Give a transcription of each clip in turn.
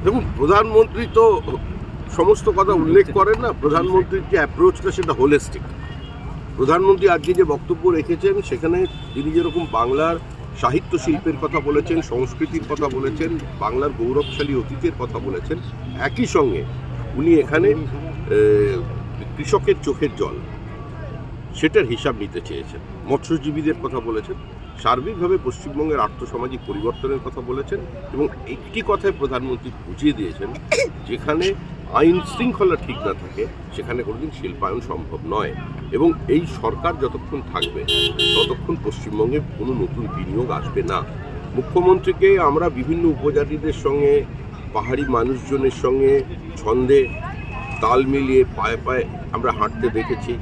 দেখুন, প্রধানমন্ত্রী তো সমস্ত কথা উল্লেখ করেন না। প্রধানমন্ত্রীর যে অ্যাপ্রোচটা সেটা হোলিস্টিক। প্রধানমন্ত্রী আজকে যে বক্তব্য রেখেছেন সেখানে তিনি যেরকম বাংলার সাহিত্য শিল্পের কথা বলেছেন, সংস্কৃতির কথা বলেছেন, বাংলার গৌরবশালী অতীতের কথা বলেছেন, একই সঙ্গে উনি এখানে কৃষকের চোখের জল সেটার হিসাব নিতে চেয়েছেন, মৎস্যজীবীদের কথা বলেছেন, সার্বিকভাবে পশ্চিমবঙ্গের আর্থসামাজিক পরিবর্তনের কথা বলেছেন এবং একটি কথায় প্রধানমন্ত্রী বুঝিয়ে দিয়েছেন, যেখানে আইন শৃঙ্খলা ঠিক না থাকে সেখানে কোনোদিন শিল্পায়ন সম্ভব নয় এবং এই সরকার যতক্ষণ থাকবে ততক্ষণ পশ্চিমবঙ্গে কোনো নতুন বিনিয়োগ আসবে না। মুখ্যমন্ত্রীকে আমরা বিভিন্ন উপজাতিদের সঙ্গে, পাহাড়ি মানুষজনের সঙ্গে ছন্দে তাল মিলিয়ে পায়ে পায়ে আমরা হাঁটতে দেখেছি।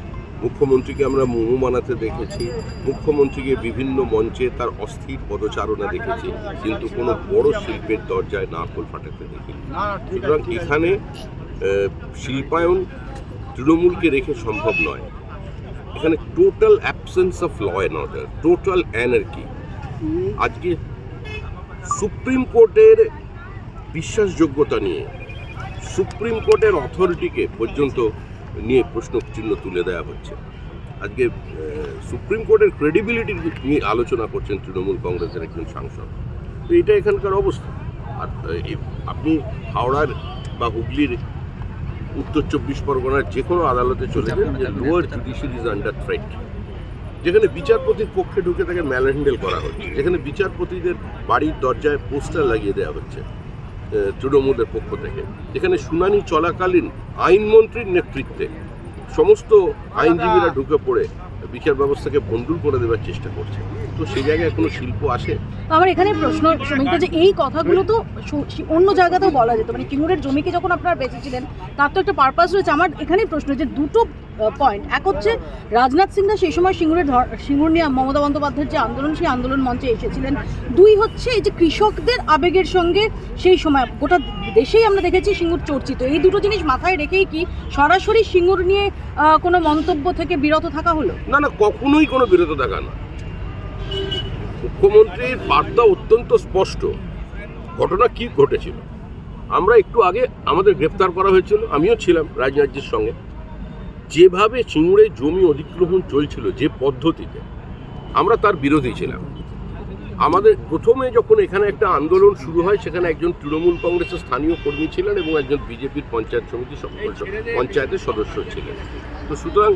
মুখ্যমন্ত্রীকে আমরা মোমো বানাতে দেখেছি, মুখ্যমন্ত্রীকে বিভিন্ন মঞ্চে তার অস্থির পদচারণা দেখেছি, কিন্তু কোনো বড় শিল্পের দরজায় নারকেল ফাটাতে দেখিনি। সুতরাং এখানে শিল্পায়ন তৃণমূলকে রেখে সম্ভব নয়। এখানে total absence of law and order, total anarchy. আজকে সুপ্রিম কোর্টের বিশ্বাসযোগ্যতা নিয়ে, সুপ্রিম কোর্টের অথরিটিকে পর্যন্ত নিয়ে প্রশ্ন চিহ্ন তুলে দেওয়া হচ্ছে। আজকে সুপ্রিম কোর্টের ক্রেডিবিলিটি নিয়ে আলোচনা করছেন তৃণমূল কংগ্রেসের একজন সাংসদ। তো এটা এখানকার অবস্থা। আর আপনি হাওড়ার বা হুগলির উত্তর 24 পরগনার যে কোনো আদালতে চলে যান, যে lower judiciary is under threat, যেখানে বিচারপতির পক্ষে ঢুকে তাকে ম্যানহ্যান্ডেল করা হচ্ছে, যেখানে বিচারপতিদের বাড়ির দরজায় পোস্টার লাগিয়ে দেওয়া হচ্ছে তৃণমূলের পক্ষ থেকে, যেখানে শুনানি চলাকালীন আইনমন্ত্রীর নেতৃত্বে সমস্ত আইনজীবীরা ঢুকে পড়ে বিচার ব্যবস্থাকে ভণ্ডুল করে দেওয়ার চেষ্টা করছে। তো সেই জায়গায় কোনো শিল্প আসে? আমার এখানে প্রশ্ন যে এই কথাগুলো তো অন্য জায়গাতেও বলা যেত, মানে সিঙ্গুরের জমিকে যখন আপনারা বেঁচেছিলেন তার তো একটা পারপাস রয়েছে। আমার এখানে প্রশ্ন যে দুটো পয়েন্ট, এক হচ্ছে রাজনাথ সিংরা সেই সময় সিঙ্গুর নিয়ে মমতা বন্দ্যোপাধ্যায়ের যে আন্দোলন, সেই আন্দোলন মঞ্চে এসেছিলেন। দুই হচ্ছে এই যে কৃষকদের আবেগের সঙ্গে সেই সময় গোটা দেশেই আমরা দেখেছি সিঙ্গুর চর্চিত। এই দুটো জিনিস মাথায় রেখেই কি সরাসরি সিঙ্গুর নিয়ে কোনো মন্তব্য থেকে বিরত থাকা হলো? না না, কখনোই কোনো বিরত থাকা না। মুখ্যমন্ত্রীর বার্তা অত্যন্ত স্পষ্ট। ঘটনা কি ঘটেছিল, আমরা একটু আগে আমাদের গ্রেপ্তার করা হয়েছিল, আমিও ছিলাম রাজনাথজির সঙ্গে। যেভাবে সিঙ্গুরে জমি অধিগ্রহণ চলছিল, যে পদ্ধতিতে, আমরা তার বিরোধী ছিলাম। আমাদের প্রথমে যখন এখানে একটা আন্দোলন শুরু হয়, সেখানে একজন তৃণমূল কংগ্রেসের স্থানীয় কর্মী ছিলেন এবং একজন বিজেপির পঞ্চায়েত সমিতি পঞ্চায়েতের সদস্য ছিলেন। তো সুতরাং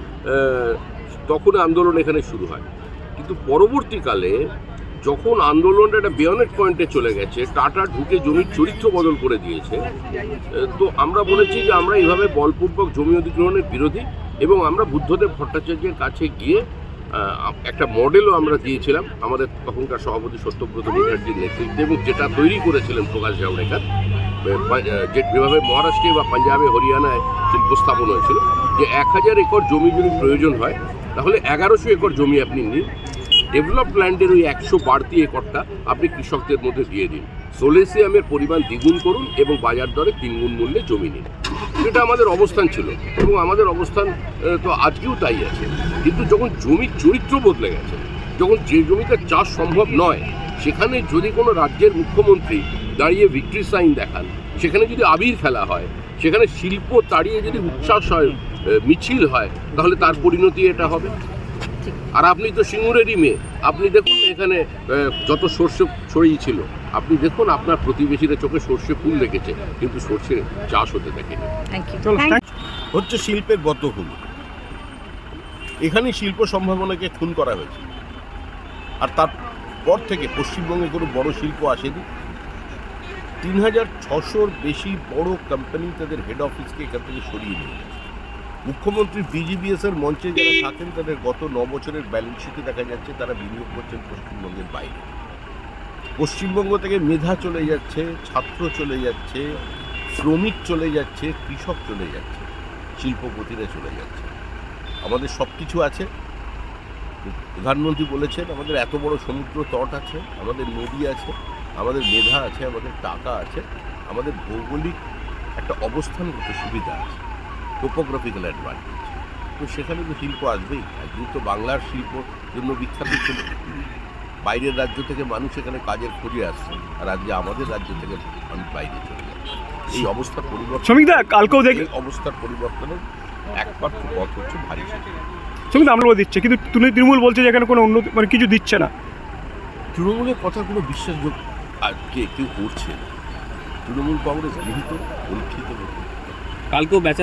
তখন আন্দোলন এখানে শুরু হয়। কিন্তু পরবর্তীকালে যখন আন্দোলনটা একটা বেয়নেট পয়েন্টে চলে গেছে, টাটা ঢুকে জমির চরিত্র বদল করে দিয়েছে, তো আমরা বলেছি যে আমরা এইভাবে বলপূর্বক জমি অধিগ্রহণের বিরোধী এবং আমরা বুদ্ধদেব ভট্টাচার্যের কাছে গিয়ে একটা মডেলও আমরা দিয়েছিলাম আমাদের তখনকার সভাপতি সত্যব্রত মুখার্জির নেতৃত্বে, এবং যেটা তৈরি করেছিলেন প্রকাশ জাভড়েকর, যেভাবে মহারাষ্ট্রে বা পাঞ্জাবে হরিয়ানায় শিল্প স্থাপন হয়েছিল, যে 1000 একর জমি যদি প্রয়োজন হয় তাহলে 1100 একর জমি আপনি নিন, ডেভেলপড ল্যান্ডের ওই 100 বাড়তি একরটা আপনি কৃষকদের মধ্যে দিয়ে দিন, সোলেসিয়ামের পরিমাণ দ্বিগুণ করুন এবং বাজার দরে 3 গুণ মূল্যে জমি নিন। এটা আমাদের অবস্থান ছিল এবং আমাদের অবস্থান তো আজকেও তাই আছে। কিন্তু যখন জমির চরিত্র বদলে গেছে, যখন যে জমিতে চাষ সম্ভব নয়, সেখানে যদি কোনো রাজ্যের মুখ্যমন্ত্রী দাঁড়িয়ে ভিক্টরি সাইন দেখান, সেখানে যদি আবির খেলা হয়, সেখানে শিল্প তাড়িয়ে যদি উচ্ছ্বাস হয়, মিছিল হয়, তাহলে তার পরিণতি এটা হবে। আর আপনি তো সিঙ্গুরেরই মেয়ে, আপনি দেখুন এখানে যত সর্ষে ছড়িয়েছিল, আপনি দেখুন আপনার প্রতিবেশীরা চোখে সর্ষে ফুল দেখেছে, কিন্তু সর্ষে চাষ হতে দেখেনি। হচ্ছে শিল্পের বদ্ধভূমি। এখানে শিল্প সম্ভাবনাকে খুন করা হয়েছে, আর তারপর থেকে পশ্চিমবঙ্গে কোনো বড় শিল্প আসেনি। 3600-র বেশি বড় কোম্পানি তাদের হেড অফিসকে এখান থেকে সরিয়ে নিয়ে গেছে। মুখ্যমন্ত্রী বিজিবিএসের মঞ্চে যারা থাকেন, তাদের গত 9 বছরের ব্যালেন্স শিটে দেখা যাচ্ছে তারা বিনিয়োগ করছেন পশ্চিমবঙ্গের বাইরে। পশ্চিমবঙ্গ থেকে মেধা চলে যাচ্ছে, ছাত্র চলে যাচ্ছে, শ্রমিক চলে যাচ্ছে, কৃষক চলে যাচ্ছে, শিল্পপতিরা চলে যাচ্ছে। আমাদের সব কিছু আছে। প্রধানমন্ত্রী বলেছেন আমাদের এত বড় সমুদ্র তট আছে, আমাদের নদী আছে, আমাদের মেধা আছে, আমাদের টাকা আছে, আমাদের ভৌগোলিক একটা অবস্থানগত সুবিধা আছে, টোপোগ্রাফিক্যাল অ্যাডভান্টেজ। তো সেখানে তো শিল্প আসবেই। একদিন তো বাংলার শিল্পর জন্য বিখ্যাত ছিল, বাইরের রাজ্য থেকে মানুষ এখানে কাজের খোঁজে আসছে, আর আজকে আমাদের রাজ্য থেকে মানুষ বাইরে চলে যাচ্ছে। এই অবস্থার পরিবর্তন, শ্রমিকদা কালকেও দেখি এই অবস্থার পরিবর্তনের একমাত্র পথ হচ্ছে ভারী শক্তি। শ্রমিকদা আমরাও দিচ্ছে, কিন্তু তৃণমূল বলছে যে এখানে কোনো উন্নতি মানে কিছু দিচ্ছে না। তৃণমূলের কথাগুলো বিশ্বাসযোগ্য আর কেউ করছে না। তৃণমূল কংগ্রেস গৃহীত পরীক্ষিত লোক। কালকেও